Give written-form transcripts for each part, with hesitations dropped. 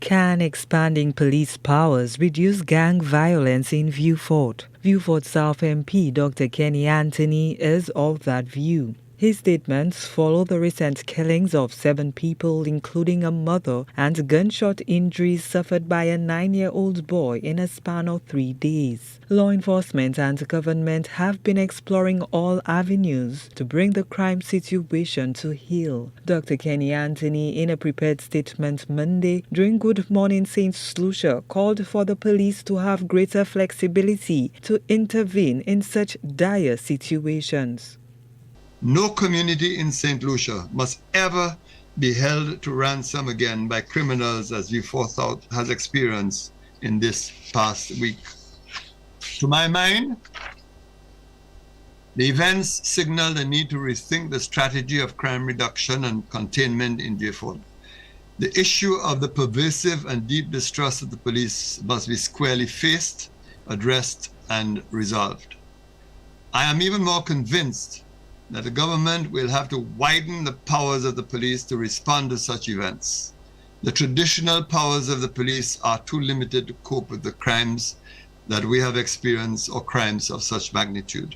Can expanding police powers reduce gang violence in Vieux Fort? Vieux Fort South MP Dr. Kenny Anthony is of that view. His statements follow the recent killings of 7 people, including a mother, and gunshot injuries suffered by a 9-year-old boy in a span of 3 days. Law enforcement and government have been exploring all avenues to bring the crime situation to heel. Dr. Kenny Anthony, in a prepared statement Monday during Good Morning St. Lucia, called for the police to have greater flexibility to intervene in such dire situations. No community in St. Lucia must ever be held to ransom again by criminals as Vieux Fort has experienced in this past week. To my mind, the events signal the need to rethink the strategy of crime reduction and containment in Vieux Fort. The issue of the pervasive and deep distrust of the police must be squarely faced, addressed, and resolved. I am even more convinced that the government will have to widen the powers of the police to respond to such events. The traditional powers of the police are too limited to cope with the crimes that we have experienced or crimes of such magnitude.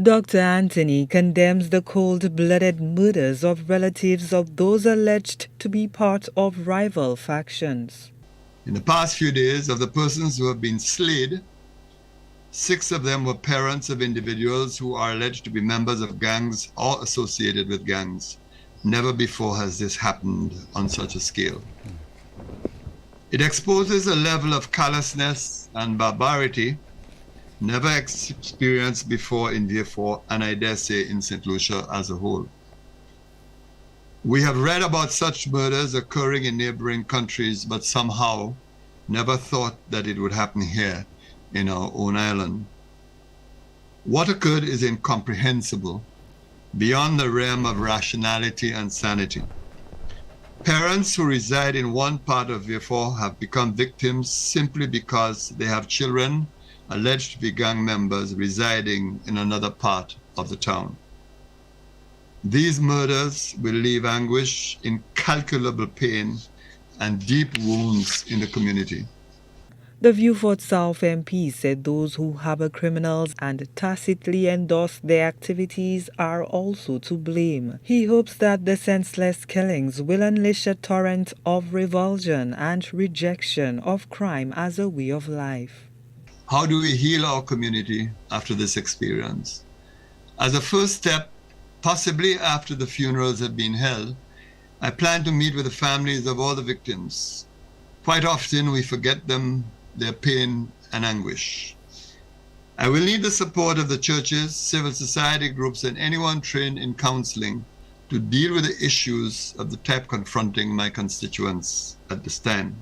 Dr. Anthony condemns the cold-blooded murders of relatives of those alleged to be part of rival factions. In the past few days, of the persons who have been slayed, 6 of them were parents of individuals who are alleged to be members of gangs or associated with gangs. Never before has this happened on such a scale. It exposes a level of callousness and barbarity never experienced before in Vieux Fort, and I dare say in St. Lucia as a whole. We have read about such murders occurring in neighboring countries, but somehow never thought that it would happen here in our own island. What occurred is incomprehensible, beyond the realm of rationality and sanity. Parents who reside in one part of Vieux Fort have become victims simply because they have children alleged to be gang members residing in another part of the town. These murders will leave anguish, incalculable pain, and deep wounds in the community. The Vieux Fort South MP said those who harbor criminals and tacitly endorse their activities are also to blame. He hopes that the senseless killings will unleash a torrent of revulsion and rejection of crime as a way of life. How do we heal our community after this experience? As a first step, possibly after the funerals have been held, I plan to meet with the families of all the victims. Quite often we forget them, their pain and anguish. I will need the support of the churches, civil society groups, and anyone trained in counseling to deal with the issues of the type confronting my constituents at this time.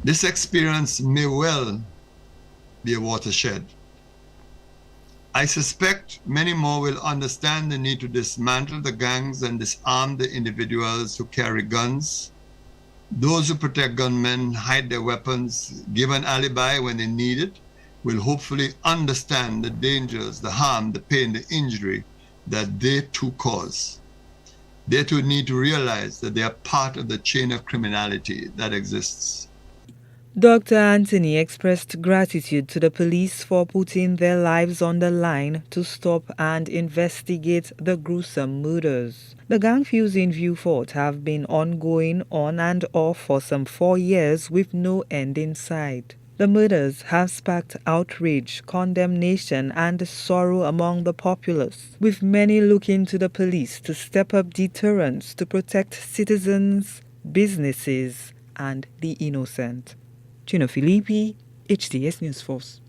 This experience may well be a watershed. I suspect many more will understand the need to dismantle the gangs and disarm the individuals who carry guns. Those who protect gunmen, hide their weapons, give an alibi when they need it, will hopefully understand the dangers, the harm, the pain, the injury that they too cause. They too need to realize that they are part of the chain of criminality that exists. Dr. Anthony expressed gratitude to the police for putting their lives on the line to stop and investigate the gruesome murders. The gang feuds in Vieux Fort have been ongoing on and off for some 4 years with no end in sight. The murders have sparked outrage, condemnation, and sorrow among the populace, with many looking to the police to step up deterrence to protect citizens, businesses, and the innocent. Minister Philip, HTS News Force.